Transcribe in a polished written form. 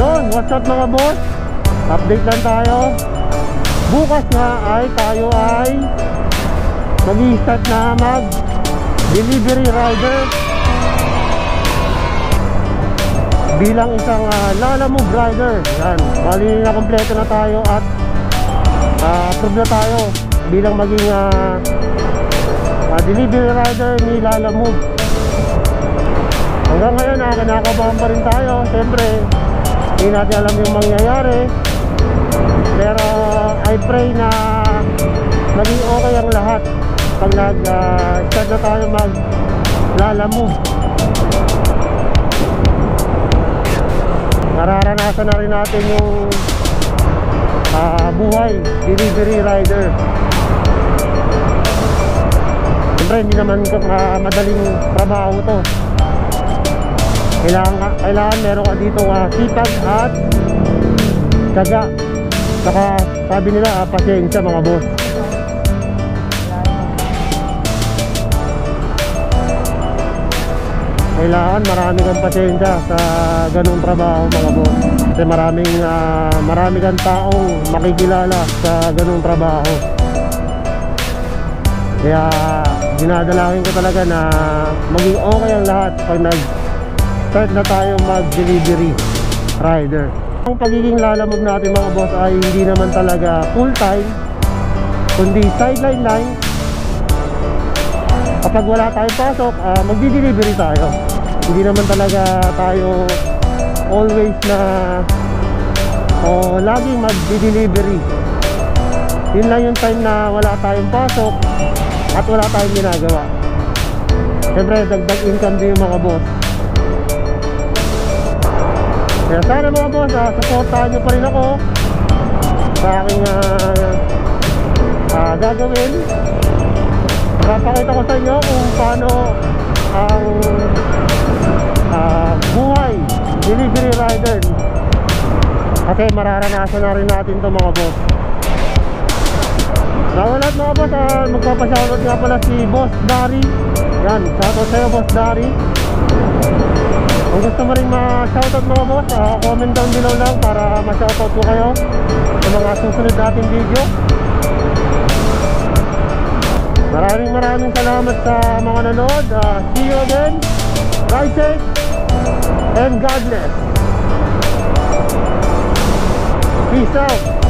Yun, what's up mga boss? Update lang tayo. Bukas nga ay tayo ay mag-i-start na mag-delivery rider bilang isang Lalamove rider. Yan, bali na kompleto na tayo at approve na tayo bilang maging delivery rider ni Lalamove. Hanggang ngayon kinakabahan pa rin tayo. Siyempre hindi natin alam yung mangyayari, pero I pray na maging okay ang lahat pag nag-start na tayo mag-Lalamove. Nararanasan na rin natin yung buhay delivery rider. Siyempre hindi naman madaling trabaho to. Kailangan meron ka dito sipag at tiyaga. Saka sabi nila pasensya mga boss. Kailangan marami kang pasensya sa ganung trabaho mga boss. Kasi marami kang taong makikilala sa ganung trabaho. Kaya dinadalangin ko talaga na maging okay ang lahat pag nag-start na tayo mag-delivery rider. Ang pagiging Lalamove natin mga boss ay hindi naman talaga full time, kundi sideline line. Kapag wala tayong pasok, magdi-delivery tayo. Hindi naman talaga tayo always na laging magdi-delivery. Yun lang yung time na wala tayong pasok at wala tayong ginagawa. Siyempre dagdag income din yung mga boss. Kaya sana mga boss, supportahan nyo pa rin ako sa aking gagawin. Papakita ko sa inyo kung paano ang buhay delivery rider. Kasi mararanasan na rin natin to mga boss. Nawalat mga boss, magpapashoutout nga pala si Boss Dari. Yan, shoutout sa'yo Boss Dari. Kung gusto mo rin ma-shoutout mga boss, comment down below lang para ma-shoutout ko kayo sa mga susunod natin video. Maraming salamat sa mga nanood. See you again. Ride safe and God bless. Peace out.